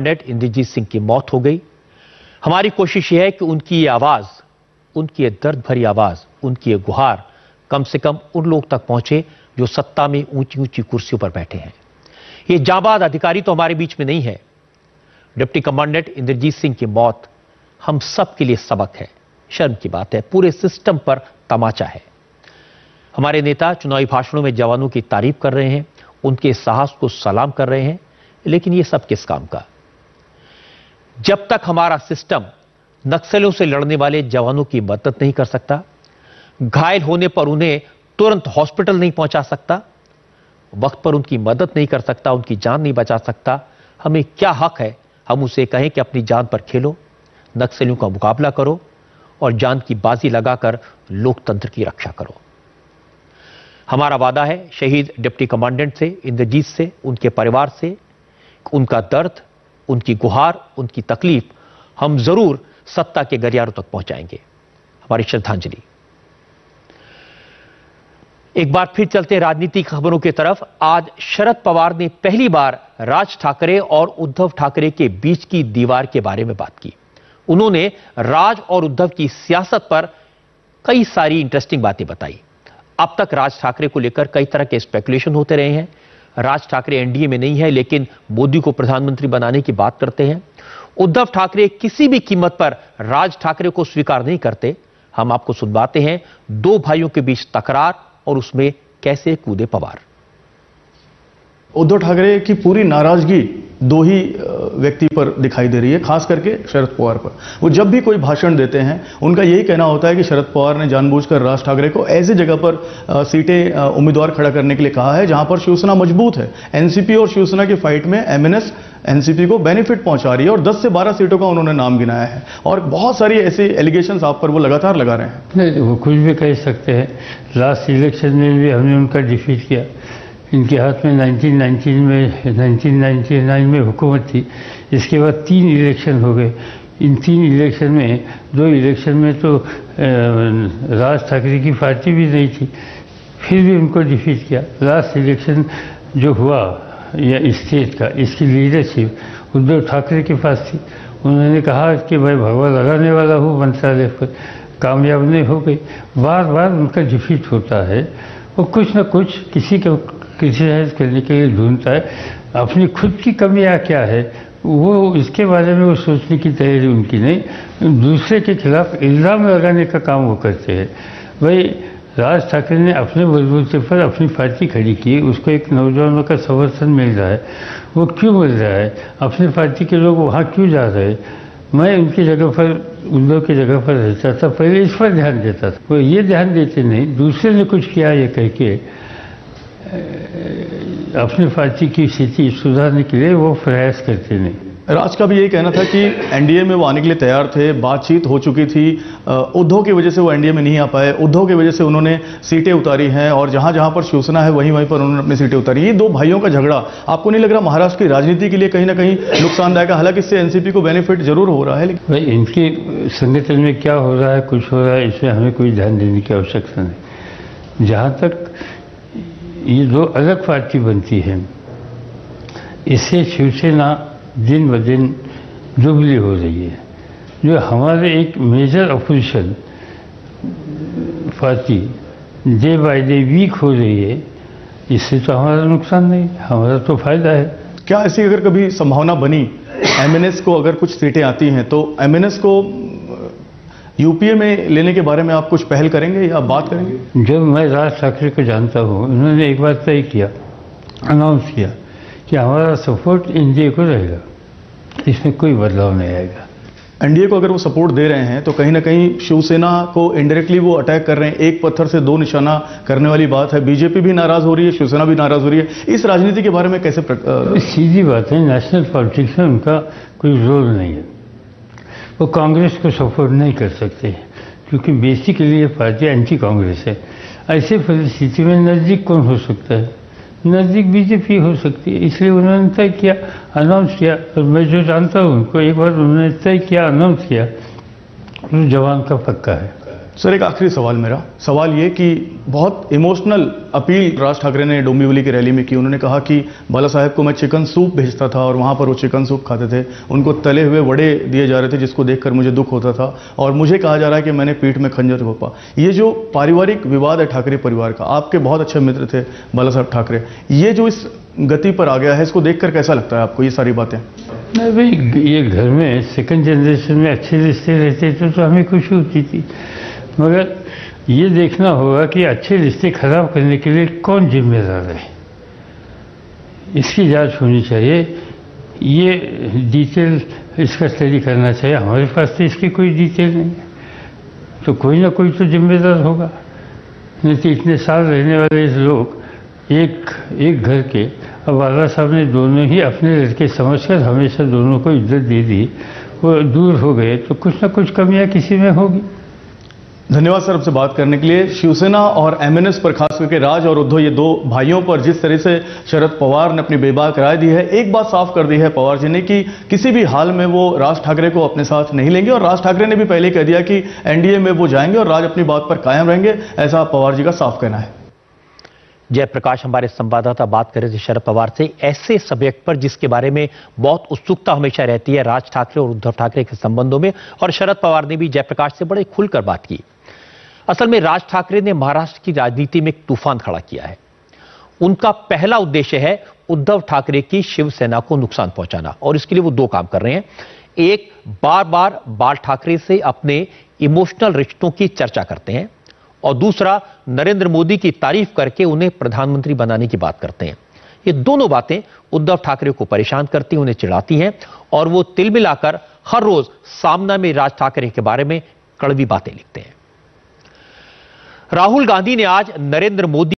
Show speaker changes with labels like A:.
A: Commandant Indrajit Singh की मौत हो गई। हमारी कोशिश यह है कि उनकी ये आवाज, उनकी ये दर्द भरी आवाज, उनकी ये गुहार कम से कम उन लोग तक पहुंचे जो सत्ता में ऊंची ऊंची कुर्सियों पर बैठे हैं। ये जाबाज अधिकारी तो हमारे बीच में नहीं है। डिप्टी कमांडेंट इंद्रजीत सिंह की मौत हम सब के लिए सबक है, शर्म की बात है, पूरे सिस्टम पर तमाचा है। हमारे नेता चुनावी भाषणों में जवानों की तारीफ कर रहे हैं, उनके साहस को सलाम कर रहे हैं, लेकिन यह सब किस काम का? जब तक हमारा सिस्टम नक्सलियों से लड़ने वाले जवानों की मदद नहीं कर सकता, घायल होने पर उन्हें तुरंत हॉस्पिटल नहीं पहुंचा सकता, वक्त पर उनकी मदद नहीं कर सकता, उनकी जान नहीं बचा सकता, हमें क्या हक है हम उसे कहें कि अपनी जान पर खेलो, नक्सलियों का मुकाबला करो और जान की बाजी लगाकर लोकतंत्र की रक्षा करो। हमारा वादा है शहीद डिप्टी कमांडेंट से, इंद्रजीत से, उनके परिवार से, उनका दर्द, उनकी गुहार, उनकी तकलीफ हम जरूर सत्ता के गलियारों तक पहुंचाएंगे। हमारी श्रद्धांजलि। एक बार फिर चलते राजनीतिक खबरों की तरफ। आज शरद पवार ने पहली बार राज ठाकरे और उद्धव ठाकरे के बीच की दीवार के बारे में बात की। उन्होंने राज और उद्धव की सियासत पर कई सारी इंटरेस्टिंग बातें बताई। अब तक राज ठाकरे को लेकर कई तरह के स्पेकुलेशन होते रहे हैं। राज ठाकरे एनडीए में नहीं है, लेकिन मोदी को प्रधानमंत्री बनाने की बात करते हैं। उद्धव ठाकरे किसी भी कीमत पर राज ठाकरे को स्वीकार नहीं करते। हम आपको सुनवाते हैं दो भाइयों के बीच तकरार और उसमें कैसे कूदे पवार।
B: उद्धव ठाकरे की पूरी नाराजगी दो ही व्यक्ति पर दिखाई दे रही है, खास करके शरद पवार पर। वो जब भी कोई भाषण देते हैं उनका यही कहना होता है कि शरद पवार ने जानबूझकर राज ठाकरे को ऐसी जगह पर सीटें उम्मीदवार खड़ा करने के लिए कहा है जहां पर शिवसेना मजबूत है। एनसीपी और शिवसेना की फाइट में एमएनएस एनसीपी को बेनिफिट पहुंचा रही है और 10 से 12 सीटों का उन्होंने नाम गिनाया है और बहुत सारी ऐसी एलिगेशंस आप पर वो लगातार लगा रहे हैं।
C: नहीं, वो कुछ भी कह सकते हैं। लास्ट इलेक्शन में भी हमने उनका डिफीट किया। इनके हाथ में 1999 में हुकूमत थी। इसके बाद 3 इलेक्शन हो गए। इन 3 इलेक्शन में 2 इलेक्शन में तो राज ठाकरे की पार्टी भी नहीं थी, फिर भी उनको डिफीट किया। लास्ट इलेक्शन जो हुआ या स्टेट का, इसकी लीडरशिप उद्धव ठाकरे के पास थी। उन्होंने कहा कि भाई भगवा लगाने वाला हूँ मंत्रालय पर, कामयाब नहीं हो गई। बार बार उनका डिफीट होता है। वो कुछ न कुछ किसी को क्रिटिसाइज करने के लिए ढूंढता है। अपनी खुद की कमियां क्या है वो इसके बारे में वो सोचने की तैयारी उनकी नहीं, दूसरे के खिलाफ इल्ज़ाम लगाने का काम वो करते हैं। भाई राज ठाकरे ने अपने बलबूते पर अपनी पार्टी खड़ी की, उसको एक नौजवानों का समर्थन मिल रहा है। वो क्यों मिल रहा है? अपनी पार्टी के लोग वहाँ क्यों जा रहे हैं? मैं उनकी जगह पर, उद्धव की जगह पर रहता था, पहले इस पर ध्यान देता था। वो ये ध्यान देते नहीं, दूसरे ने कुछ किया ये कह के अपनी पार्टी की स्थिति सुधारने के लिए वो प्रयास करते नहीं।
B: राज का भी यही कहना था कि एनडीए में वो आने के लिए तैयार थे, बातचीत हो चुकी थी। उद्धव की वजह से वो एनडीए में नहीं आ पाए, उद्धव की वजह से उन्होंने सीटें उतारी हैं और जहां जहां पर शिवसेना है वहीं वहीं पर उन्होंने अपनी सीटें उतारी। ये दो भाइयों का झगड़ा आपको नहीं लग रहा महाराष्ट्र की राजनीति के लिए कहीं ना कहीं नुकसानदायक है? हालांकि इससे एनसीपी को बेनिफिट जरूर हो रहा है, लेकिन
C: भाई इनके संगठन में क्या हो रहा है, कुछ हो रहा है, इसमें हमें कोई ध्यान देने की आवश्यकता नहीं। जहाँ तक ये दो अलग पार्टी बनती है, इससे शिवसेना दिन ब दिन दुबली हो रही है। जो हमारे एक major opposition party day by day weak हो रही है, इससे तो हमारा नुकसान नहीं, हमारा तो फायदा है।
B: क्या ऐसी अगर कभी संभावना बनी एमएनएस को अगर कुछ सीटें आती हैं तो एमएनएस को यूपीए में लेने के बारे में आप कुछ पहल करेंगे या बात करेंगे?
C: जब मैं राज ठाकरे को जानता हूँ, उन्होंने एक बार तय किया, अनाउंस किया कि हमारा सपोर्ट एनडीए को रहेगा, इसमें कोई बदलाव नहीं आएगा।
B: एनडीए को अगर वो सपोर्ट दे रहे हैं तो कहीं ना कहीं शिवसेना को इनडायरेक्टली वो अटैक कर रहे हैं। एक पत्थर से दो निशाना करने वाली बात है। बीजेपी भी नाराज हो रही है, शिवसेना भी नाराज हो रही है। इस राजनीति के बारे में कैसे
C: सीधी बात है, नेशनल पॉलिटिक्स में उनका कोई रोल नहीं है। वो कांग्रेस को सपोर्ट नहीं कर सकते क्योंकि बेसिकली ये पार्टी एंटी कांग्रेस है। ऐसे परिस्थिति में नज़दीक कौन हो सकता है? नज़दीक बीजेपी हो सकती है। इसलिए उन्होंने तय किया, अनाउंस किया। और मैं जो जानता हूँ उनको, एक बार उन्होंने तय किया, अनाउंस किया, तो जवान का पक्का है।
B: सर एक आखिरी सवाल मेरा सवाल ये कि बहुत इमोशनल अपील राज ठाकरे ने डोंबिवली की रैली में की। उन्होंने कहा कि बाला साहेब को मैं चिकन सूप भेजता था और वहां पर वो चिकन सूप खाते थे, उनको तले हुए वड़े दिए जा रहे थे जिसको देखकर मुझे दुख होता था और मुझे कहा जा रहा है कि मैंने पीठ में खंजर घोंपा। ये जो पारिवारिक विवाद है ठाकरे परिवार का, आपके बहुत अच्छे मित्र थे बाला साहब ठाकरे, ये जो इस गति पर आ गया है इसको देखकर कैसा लगता है आपको ये सारी बातें?
C: नहीं भाई, ये घर में सेकंड जनरेशन में अच्छे रिश्ते रहते थे तो हमें खुशी होती थी, मगर ये देखना होगा कि अच्छे रिश्ते खराब करने के लिए कौन जिम्मेदार है, इसकी जांच होनी चाहिए। ये डिटेल इसका स्टडी करना चाहिए। हमारे पास तो इसकी कोई डिटेल नहीं है, तो कोई ना कोई तो जिम्मेदार होगा। नहीं तो इतने साल रहने वाले लोग एक घर के, अब बाला साहब ने दोनों ही अपने लड़के समझकर हमेशा दोनों को इज्जत दे दी, वो दूर हो गए तो कुछ ना कुछ कमियां किसी में होगी।
B: धन्यवाद सर आपसे बात करने के लिए। शिवसेना और एमएनएस पर खास करके राज और उद्धव, ये दो भाइयों पर जिस तरह से शरद पवार ने अपनी बेबाक राय दी है, एक बात साफ कर दी है पवार जी ने कि किसी भी हाल में वो राज ठाकरे को अपने साथ नहीं लेंगे और राज ठाकरे ने भी पहले कह दिया कि एनडीए में वो जाएंगे और राज अपनी बात पर कायम रहेंगे, ऐसा पवार जी का साफ कहना है।
A: जयप्रकाश, हमारे संवाददाता बात कर रहे थे शरद पवार से ऐसे सब्जेक्ट पर जिसके बारे में बहुत उत्सुकता हमेशा रहती है राज ठाकरे और उद्धव ठाकरे के संबंधों में, और शरद पवार ने भी जयप्रकाश से बड़े खुलकर बात की। असल में राज ठाकरे ने महाराष्ट्र की राजनीति में एक तूफान खड़ा किया है। उनका पहला उद्देश्य है उद्धव ठाकरे की शिवसेना को नुकसान पहुंचाना, और इसके लिए वो दो काम कर रहे हैं। एक, बार बार बाल ठाकरे से अपने इमोशनल रिश्तों की चर्चा करते हैं, और दूसरा, नरेंद्र मोदी की तारीफ करके उन्हें प्रधानमंत्री बनाने की बात करते हैं। ये दोनों बातें उद्धव ठाकरे को परेशान करती हैं, उन्हें चिढ़ाती हैं, और वो तिल मिलाकर हर रोज सामना में राज ठाकरे के बारे में कड़वी बातें लिखते हैं। राहुल गांधी ने आज नरेंद्र मोदी